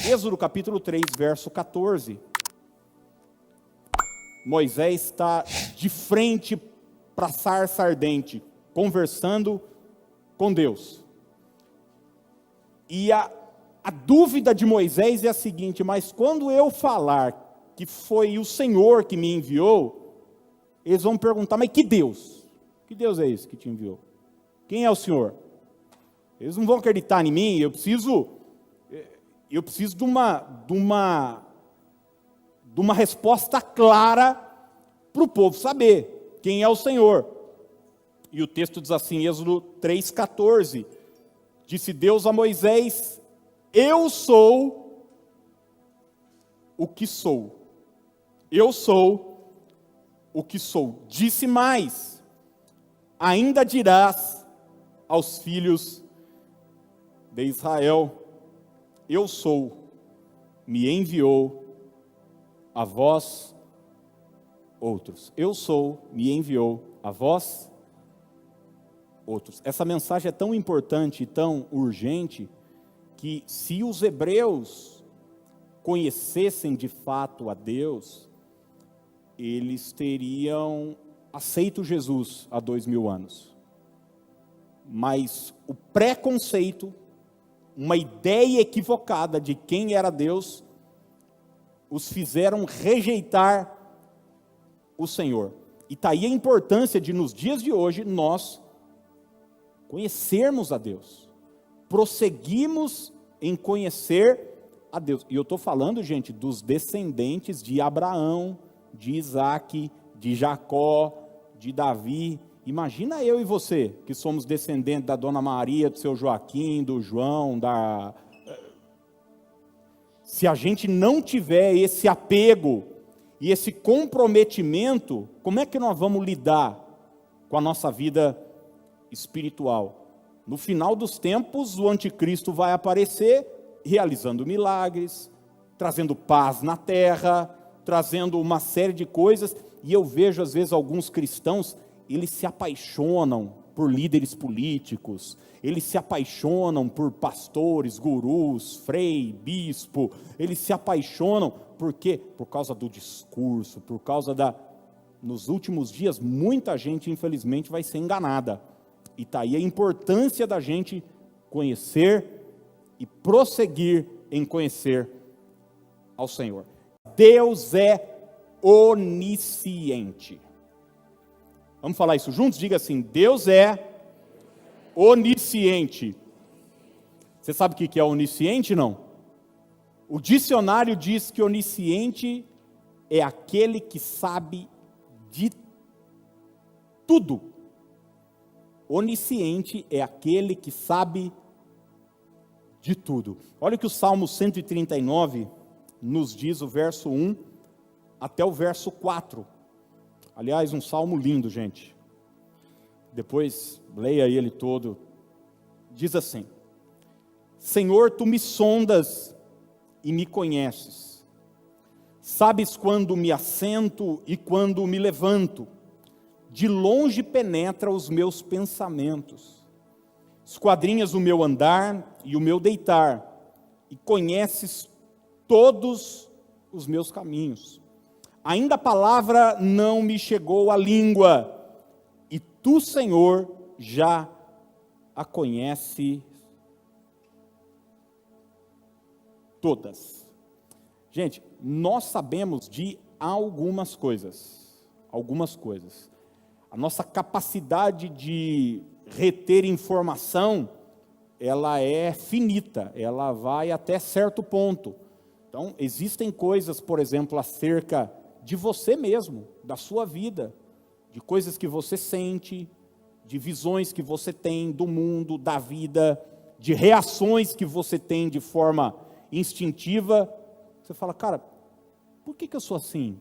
Êxodo capítulo 3, verso 14. Moisés está de frente para a sarça ardente, conversando com Deus. E a dúvida de Moisés é a seguinte: mas quando eu falar que foi o Senhor que me enviou, eles vão perguntar, mas que Deus? Que Deus é esse que te enviou? Quem é o Senhor? Eles não vão acreditar em mim. Eu preciso de uma resposta clara para o povo saber quem é o Senhor. E o texto diz assim, Êxodo 3,14, disse Deus a Moisés: eu sou o que sou. Eu sou o que sou. Disse mais: ainda dirás aos filhos de Israel: eu sou, me enviou a vós outros. Eu sou, me enviou a vós outros. Essa mensagem é tão importante e tão urgente que, se os hebreus conhecessem de fato a Deus, eles teriam aceito Jesus há 2000 anos. Mas o preconceito, uma ideia equivocada de quem era Deus, os fizeram rejeitar o Senhor. E está aí a importância de, nos dias de hoje, nós conhecermos a Deus, prosseguimos em conhecer a Deus. E eu estou falando, gente, dos descendentes de Abraão, de Isaac, de Jacó, de Davi. Imagina eu e você, que somos descendentes da Dona Maria, do seu Joaquim, do João, se a gente não tiver esse apego e esse comprometimento, como é que nós vamos lidar com a nossa vida espiritual? No final dos tempos, o anticristo vai aparecer realizando milagres, trazendo paz na terra, trazendo uma série de coisas, e eu vejo às vezes alguns cristãos, eles se apaixonam por líderes políticos, eles se apaixonam por pastores, gurus, frei, bispo, eles se apaixonam, por quê? Por causa do discurso, por causa nos últimos dias, muita gente infelizmente vai ser enganada, e está aí a importância da gente conhecer e prosseguir em conhecer ao Senhor. Deus é onisciente. Vamos falar isso juntos? Diga assim: Deus é onisciente. Você sabe o que é onisciente, não? O dicionário diz que onisciente é aquele que sabe de tudo. Onisciente é aquele que sabe de tudo. Olha o que o Salmo 139 nos diz, o verso 1 até o verso 4. Aliás, um salmo lindo, gente. Depois, leia ele todo. Diz assim: Senhor, tu me sondas e me conheces. Sabes quando me assento e quando me levanto. De longe penetra os meus pensamentos. Esquadrinhas o meu andar e o meu deitar, e conheces todos os meus caminhos. Ainda a palavra não me chegou à língua, e tu, Senhor, já a conheces todas. Gente, nós sabemos de algumas coisas. A nossa capacidade de reter informação, ela é finita, ela vai até certo ponto. Então, existem coisas, por exemplo, acerca de você mesmo, da sua vida, de coisas que você sente, de visões que você tem do mundo, da vida, de reações que você tem de forma instintiva. Você fala, cara, por que eu sou assim?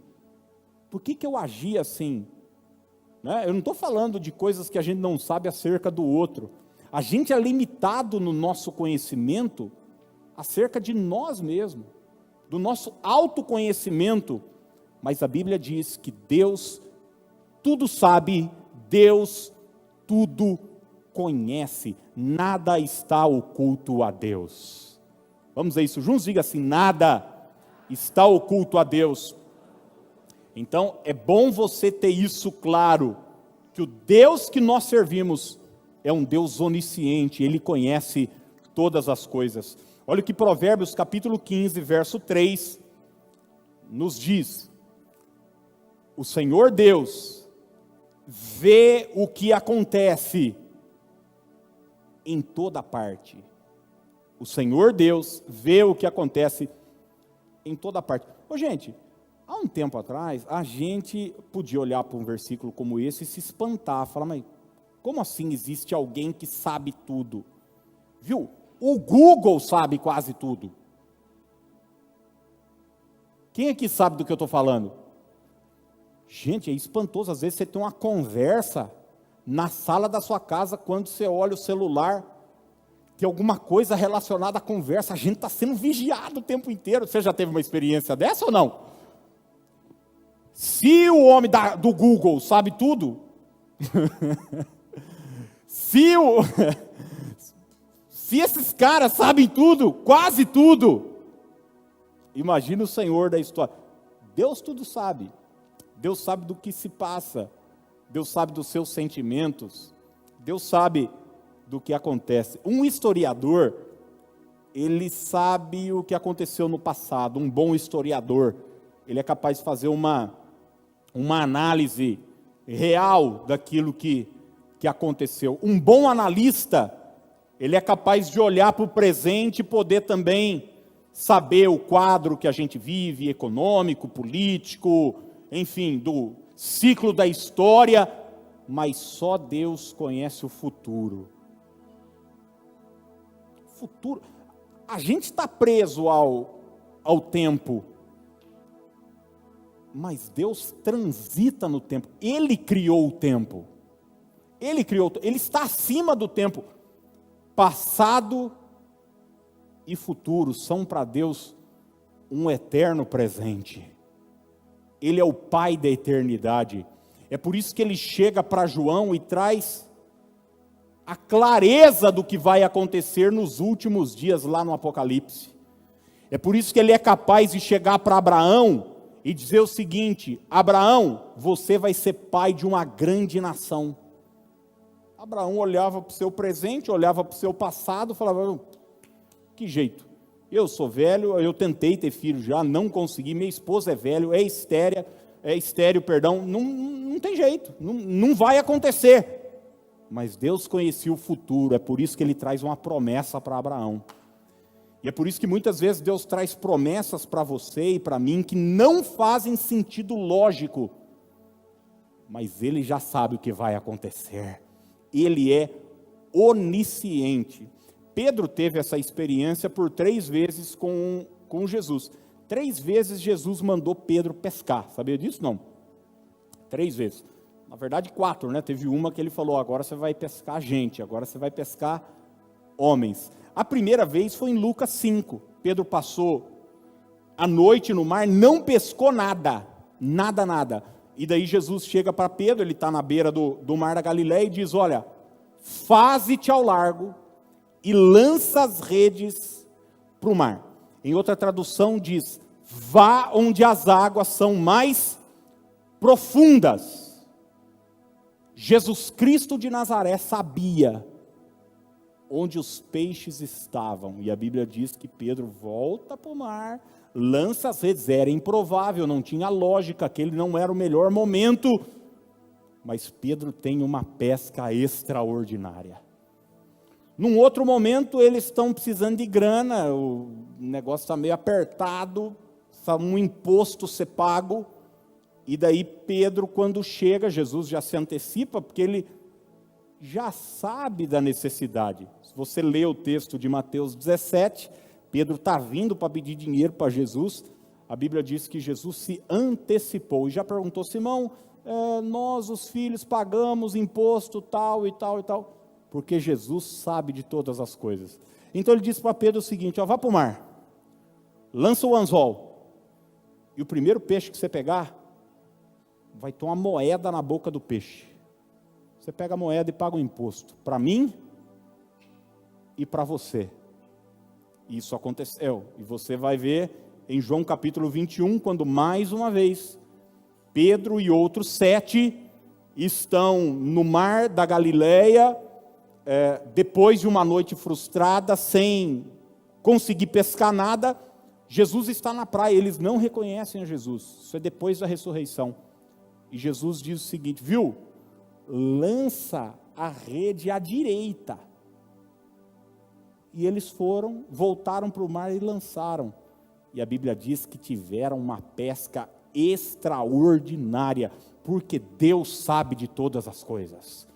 Por que eu agi assim? Né? Eu não estou falando de coisas que a gente não sabe acerca do outro. A gente é limitado no nosso conhecimento acerca de nós mesmos, do nosso autoconhecimento, mas a Bíblia diz que Deus tudo sabe, Deus tudo conhece, nada está oculto a Deus. Vamos ver isso juntos? Diga assim: nada está oculto a Deus. Então, é bom você ter isso claro, que o Deus que nós servimos é um Deus onisciente, Ele conhece todas as coisas. Olha o que Provérbios capítulo 15, verso 3, nos diz: o Senhor Deus vê o que acontece em toda parte. O Senhor Deus vê o que acontece em toda parte. Ô, gente, há um tempo atrás, a gente podia olhar para um versículo como esse e se espantar, falar, mas como assim existe alguém que sabe tudo? Viu? O Google sabe quase tudo. Quem aqui sabe do que eu estou falando? Gente, é espantoso, às vezes você tem uma conversa na sala da sua casa, quando você olha o celular, tem alguma coisa relacionada à conversa, a gente está sendo vigiado o tempo inteiro. Você já teve uma experiência dessa ou não? Se o homem do Google sabe tudo, se esses caras sabem tudo, quase tudo, imagina o Senhor da história. Deus tudo sabe. Deus sabe do que se passa. Deus sabe dos seus sentimentos. Deus sabe do que acontece. Um historiador, ele sabe o que aconteceu no passado. Um bom historiador, ele é capaz de fazer uma análise real daquilo que aconteceu. Um bom analista, ele é capaz de olhar para o presente e poder também saber o quadro que a gente vive, econômico, político, enfim, do ciclo da história, mas só Deus conhece o futuro. Futuro, a gente está preso ao tempo, mas Deus transita no tempo. Ele criou o tempo. Ele está acima do tempo. Passado e futuro são para Deus um eterno presente. Ele é o Pai da eternidade. É por isso que ele chega para João e traz a clareza do que vai acontecer nos últimos dias lá no Apocalipse. É por isso que ele é capaz de chegar para Abraão e dizer o seguinte: Abraão, você vai ser pai de uma grande nação. Abraão olhava para o seu presente, olhava para o seu passado, falava, que jeito, eu sou velho, eu tentei ter filho já, não consegui, minha esposa é velho, é estéril, não tem jeito, não vai acontecer. Mas Deus conhecia o futuro, é por isso que ele traz uma promessa para Abraão. E é por isso que muitas vezes Deus traz promessas para você e para mim que não fazem sentido lógico, mas Ele já sabe o que vai acontecer. Ele é onisciente. Pedro teve essa experiência por 3 vezes com Jesus. 3 vezes Jesus mandou Pedro pescar, sabia disso? Não. 3 vezes. Na verdade 4, né? Teve uma que ele falou, agora você vai pescar gente, agora você vai pescar homens. A primeira vez foi em Lucas 5. Pedro passou a noite no mar, não pescou nada. E daí Jesus chega para Pedro, ele está na beira do mar da Galileia e diz, olha, faze-te ao largo e lança as redes para o mar. Em outra tradução diz, vá onde as águas são mais profundas. Jesus Cristo de Nazaré sabia onde os peixes estavam, e a Bíblia diz que Pedro volta para o mar, lança as redes, era improvável, não tinha lógica, aquele não era o melhor momento, mas Pedro tem uma pesca extraordinária. Num outro momento, eles estão precisando de grana, o negócio está meio apertado, um imposto ser pago, e daí Pedro, quando chega, Jesus já se antecipa, porque ele já sabe da necessidade. Se você lê o texto de Mateus 17, Pedro está vindo para pedir dinheiro para Jesus, a Bíblia diz que Jesus se antecipou, e já perguntou, Simão, nós os filhos pagamos imposto tal e tal e tal, porque Jesus sabe de todas as coisas. Então ele disse para Pedro o seguinte, vá para o mar, lança o anzol, e o primeiro peixe que você pegar, vai ter uma moeda na boca do peixe. Você pega a moeda e paga o imposto, para mim e para você. Isso aconteceu. E você vai ver em João capítulo 21, quando mais uma vez Pedro e outros 7 estão no mar da Galileia, depois de uma noite frustrada, sem conseguir pescar nada. Jesus está na praia, eles não reconhecem a Jesus. Isso é depois da ressurreição. E Jesus diz o seguinte: viu? Lança a rede à direita. E eles voltaram para o mar e lançaram. E a Bíblia diz que tiveram uma pesca extraordinária, porque Deus sabe de todas as coisas.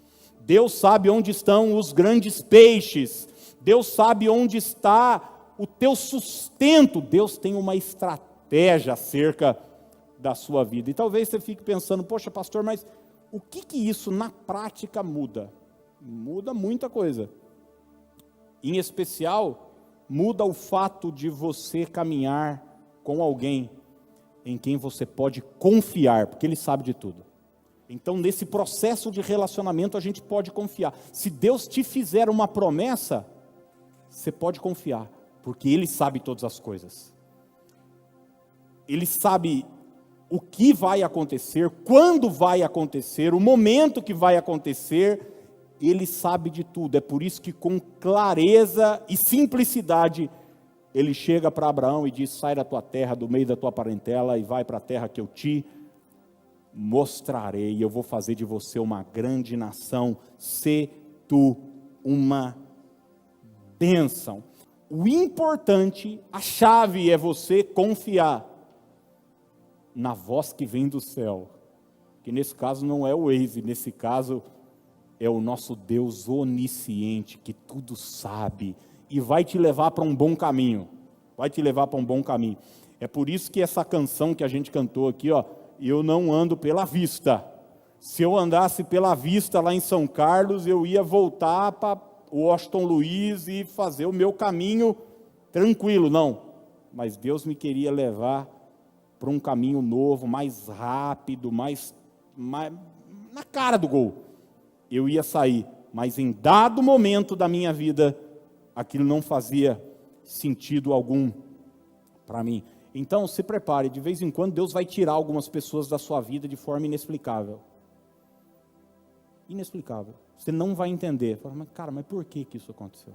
Deus sabe onde estão os grandes peixes. Deus sabe onde está o teu sustento. Deus tem uma estratégia acerca da sua vida. E talvez você fique pensando: poxa, pastor, mas o que isso na prática muda? Muda muita coisa. Em especial, muda o fato de você caminhar com alguém em quem você pode confiar, porque ele sabe de tudo. Então, nesse processo de relacionamento, a gente pode confiar. Se Deus te fizer uma promessa, você pode confiar, porque Ele sabe todas as coisas. Ele sabe o que vai acontecer, quando vai acontecer, o momento que vai acontecer. Ele sabe de tudo. É por isso que, com clareza e simplicidade, Ele chega para Abraão e diz: sai da tua terra, do meio da tua parentela, e vai para a terra que eu te mostrarei, e eu vou fazer de você uma grande nação, se tu uma bênção. O importante, a chave é você confiar na voz que vem do céu, que nesse caso não é o Waze, nesse caso é o nosso Deus onisciente, que tudo sabe, e vai te levar para um bom caminho, vai te levar para um bom caminho. É por isso que essa canção que a gente cantou aqui, ó, eu não ando pela vista. Se eu andasse pela vista lá em São Carlos, eu ia voltar para Washington Luiz e fazer o meu caminho tranquilo, não. Mas Deus me queria levar para um caminho novo, mais rápido, mais na cara do gol. Eu ia sair, mas em dado momento da minha vida, aquilo não fazia sentido algum para mim. Então, se prepare, de vez em quando Deus vai tirar algumas pessoas da sua vida de forma inexplicável. Inexplicável. Você não vai entender. Fala, mas, cara, mas por que isso aconteceu?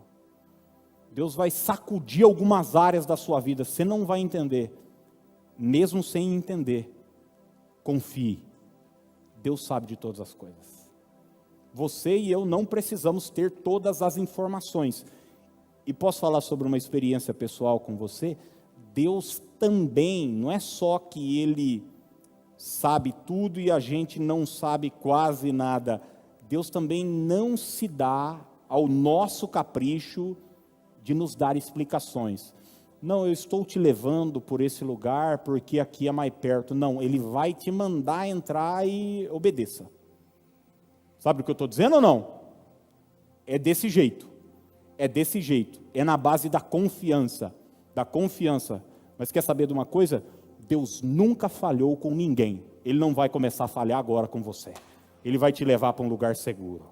Deus vai sacudir algumas áreas da sua vida, você não vai entender. Mesmo sem entender, confie. Deus sabe de todas as coisas. Você e eu não precisamos ter todas as informações. E posso falar sobre uma experiência pessoal com você? Deus também, não é só que Ele sabe tudo e a gente não sabe quase nada. Deus também não se dá ao nosso capricho de nos dar explicações. Não, eu estou te levando por esse lugar porque aqui é mais perto. Não, Ele vai te mandar entrar e obedeça. Sabe o que eu estou dizendo ou não? É desse jeito. É desse jeito. É na base da confiança. Da confiança. Mas quer saber de uma coisa? Deus nunca falhou com ninguém. Ele não vai começar a falhar agora com você. Ele vai te levar para um lugar seguro.